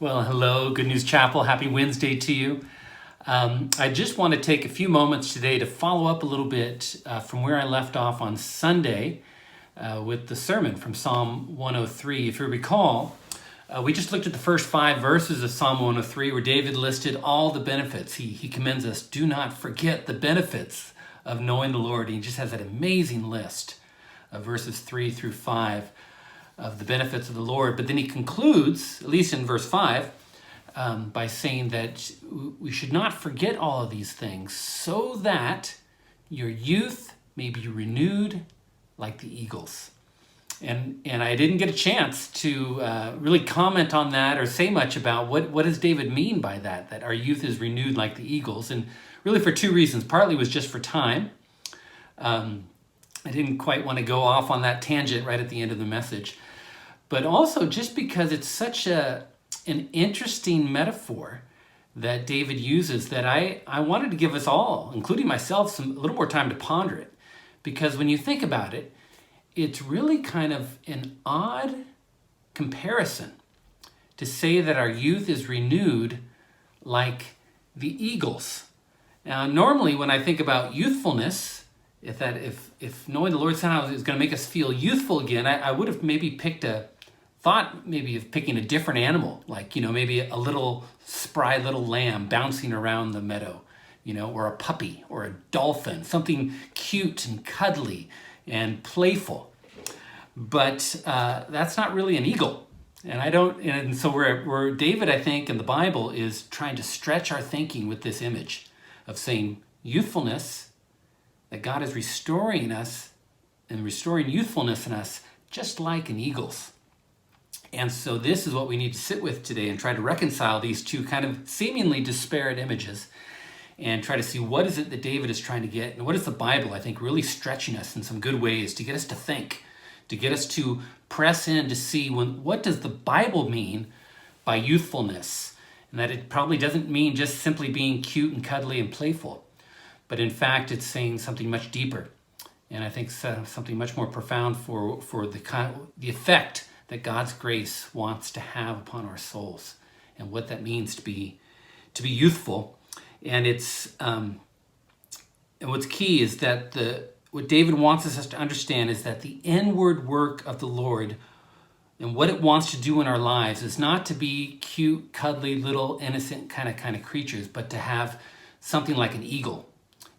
Well, hello, Good News Chapel. Happy Wednesday to you. I just want to take a few moments today to follow up a little bit from where I left off on Sunday with the sermon from Psalm 103. If you recall, we just looked at the first 5 verses of Psalm 103 where David listed all the benefits. He commends us, do not forget the benefits of knowing the Lord. He just has that amazing list of verses 3 through 5 of the benefits of the Lord. But then he concludes, at least in verse 5, by saying that we should not forget all of these things so that your youth may be renewed like the eagles. And I didn't get a chance to really comment on that or say much about what does David mean by that our youth is renewed like the eagles. And really for 2 reasons. Partly was just for time. I didn't quite want to go off on that tangent right at the end of the message. But also just because it's such an interesting metaphor that David uses that I wanted to give us all, including myself, a little more time to ponder it. Because when you think about it, it's really kind of an odd comparison to say that our youth is renewed like the eagles. Now, normally when I think about youthfulness, if knowing the Lord somehow is going to make us feel youthful again, I would have maybe thought maybe of picking a different animal, like, maybe a little spry little lamb bouncing around the meadow, or a puppy or a dolphin, something cute and cuddly and playful. But that's not really an eagle. And so where David, I think, in the Bible is trying to stretch our thinking with this image of saying youthfulness, that God is restoring us and restoring youthfulness in us just like an eagle's. And so this is what we need to sit with today and try to reconcile these two kind of seemingly disparate images and try to see what is it that David is trying to get and what is the Bible, I think, really stretching us in some good ways to get us to think, to get us to press in to see what does the Bible mean by youthfulness, and that it probably doesn't mean just simply being cute and cuddly and playful, but in fact it's saying something much deeper, and I think something much more profound for the effect that God's grace wants to have upon our souls, and what that means to be youthful. And it's and what's key is that what David wants us to understand is that the inward work of the Lord and what it wants to do in our lives is not to be cute, cuddly, little, innocent kind of creatures, but to have something like an eagle.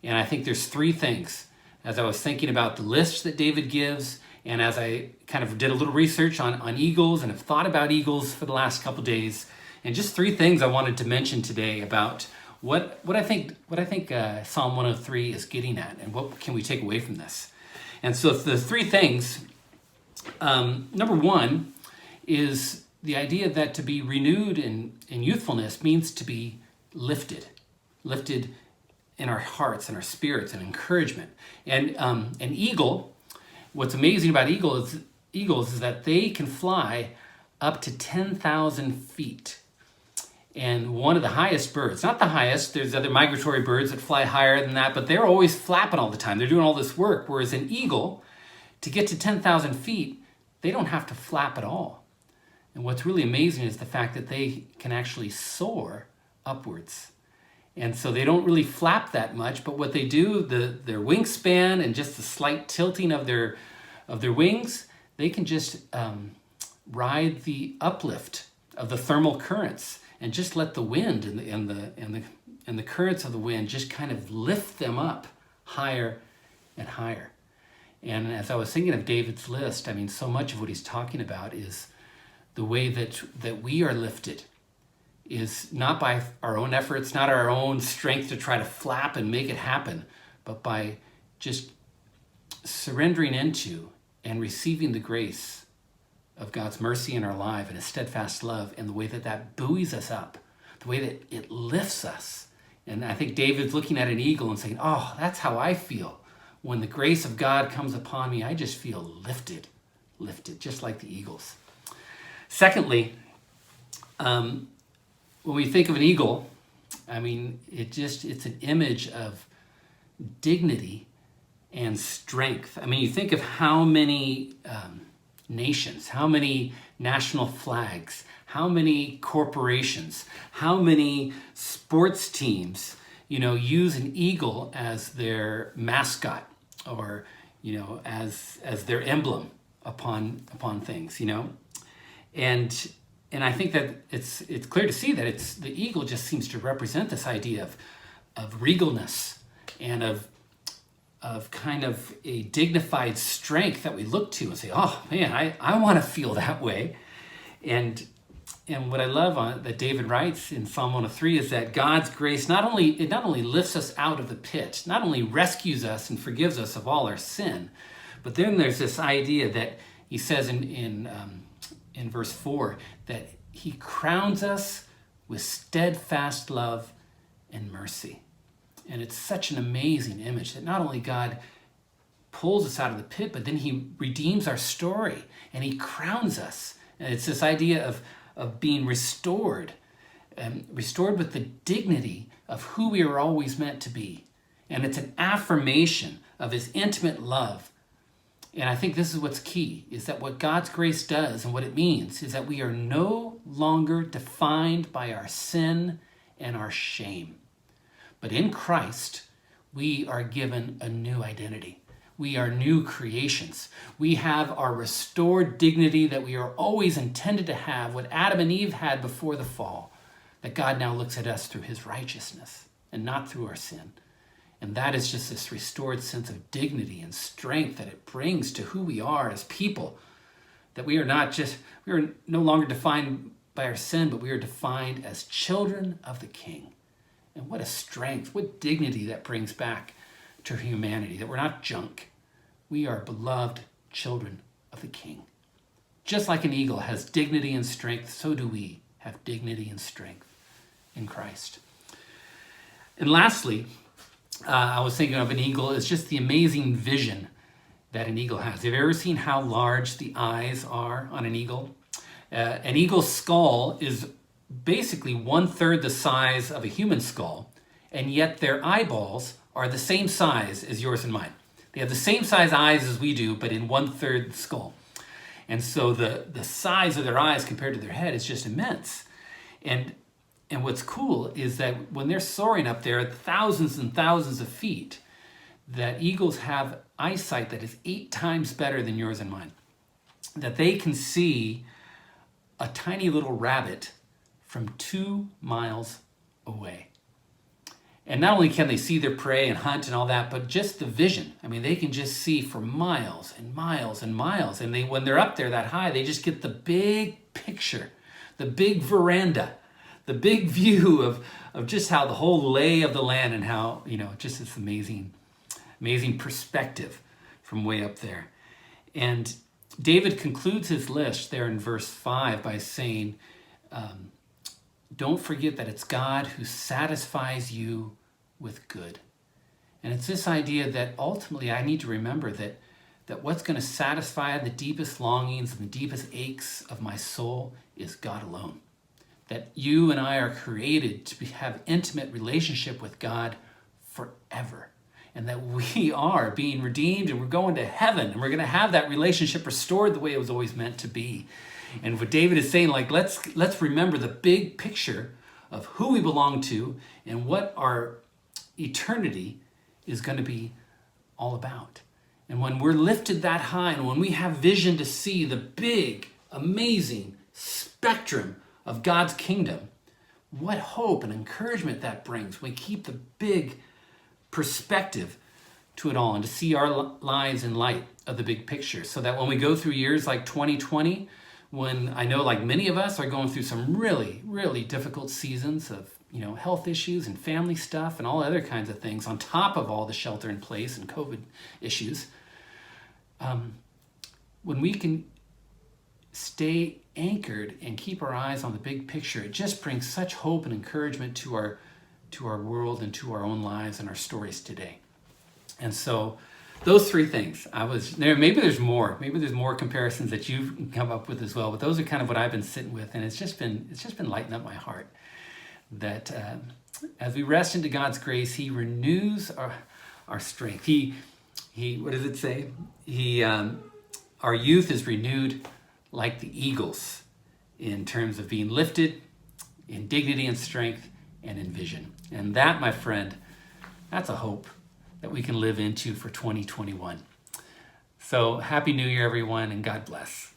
And I think there's 3 things. As I was thinking about the list that David gives, and as I kind of did a little research on eagles and have thought about eagles for the last couple days, and just 3 things I wanted to mention today about what I think Psalm 103 is getting at, and what can we take away from this. And so the 3 things, number 1 is the idea that to be renewed in youthfulness means to be lifted in our hearts and our spirits and encouragement. And an eagle, what's amazing about eagles is that they can fly up to 10,000 feet. And one of the highest birds, not the highest, there's other migratory birds that fly higher than that, but they're always flapping all the time. They're doing all this work. Whereas an eagle, to get to 10,000 feet, they don't have to flap at all. And what's really amazing is the fact that they can actually soar upwards. And so they don't really flap that much, but what they do, their wingspan and just the slight tilting of their wings, they can just ride the uplift of the thermal currents and just let the wind and the currents of the wind just kind of lift them up higher and higher. And as I was thinking of David's list, I mean, so much of what he's talking about is the way that we are lifted is not by our own efforts, not our own strength to try to flap and make it happen, but by just surrendering into and receiving the grace of God's mercy in our life and His steadfast love, and the way that buoys us up, the way that it lifts us. And I think David's looking at an eagle and saying, oh, that's how I feel. When the grace of God comes upon me, I just feel lifted, just like the eagles. Secondly, when we think of an eagle, I mean, it's an image of dignity and strength. I mean, you think of how many nations, how many national flags, how many corporations, how many sports teams, use an eagle as their mascot, or, as their emblem upon things, And I think that it's clear to see that the eagle just seems to represent this idea of regalness and of kind of a dignified strength that we look to and say, oh man, I want to feel that way. And what I love that David writes in Psalm 103 is that God's grace not only lifts us out of the pit, not only rescues us and forgives us of all our sin, but then there's this idea that he says in verse 4 that he crowns us with steadfast love and mercy. And it's such an amazing image that not only God pulls us out of the pit, but then he redeems our story and he crowns us. And it's this idea of being restored, restored with the dignity of who we are always meant to be. And it's an affirmation of his intimate love. And I think this is what's key, is that what God's grace does and what it means is that we are no longer defined by our sin and our shame. But in Christ, we are given a new identity. We are new creations. We have our restored dignity that we are always intended to have, what Adam and Eve had before the fall, that God now looks at us through his righteousness and not through our sin. And that is just this restored sense of dignity and strength that it brings to who we are as people, that we are no longer defined by our sin, but we are defined as children of the King. And what a strength, what dignity that brings back to humanity, that we're not junk. We are beloved children of the King. Just like an eagle has dignity and strength, so do we have dignity and strength in Christ. And lastly, I was thinking of an eagle as just the amazing vision that an eagle has. Have you ever seen how large the eyes are on an eagle? An eagle's skull is basically 1/3 the size of a human skull, and yet their eyeballs are the same size as yours and mine. They have the same size eyes as we do, but in 1/3 the skull. And so the size of their eyes compared to their head is just immense. And what's cool is that when they're soaring up there at thousands and thousands of feet, that eagles have eyesight that is 8 times better than yours and mine. That they can see a tiny little rabbit from 2 miles away. And not only can they see their prey and hunt and all that, but just the vision. I mean, they can just see for miles and miles and miles. And when they're up there that high, they just get the big picture, the big veranda, the big view of just how the whole lay of the land and how, just this amazing perspective from way up there. And David concludes his list there in verse 5 by saying, don't forget that it's God who satisfies you with good. And it's this idea that ultimately I need to remember that what's going to satisfy the deepest longings and the deepest aches of my soul is God alone. That you and I are created to have intimate relationship with God forever. And that we are being redeemed and we're going to heaven and we're going to have that relationship restored the way it was always meant to be. And what David is saying, like, let's remember the big picture of who we belong to and what our eternity is going to be all about. And when we're lifted that high and when we have vision to see the big, amazing spectrum of God's kingdom, what hope and encouragement that brings. We keep the big perspective to it all and to see our lives in light of the big picture, so that when we go through years like 2020, when I know like many of us are going through some really, really difficult seasons of health issues and family stuff and all other kinds of things on top of all the shelter in place and COVID issues, when we can stay anchored and keep our eyes on the big picture, it just brings such hope and encouragement to our world and to our own lives and our stories today. And so those 3 things, maybe there's more comparisons that you can come up with as well, but those are kind of what I've been sitting with, and it's just been lighting up my heart that as we rest into God's grace, he renews our strength. He what does it say? Our youth is renewed like the eagles in terms of being lifted in dignity and strength and in vision. And that, my friend, that's a hope that we can live into for 2021. So happy New Year, everyone, and God bless.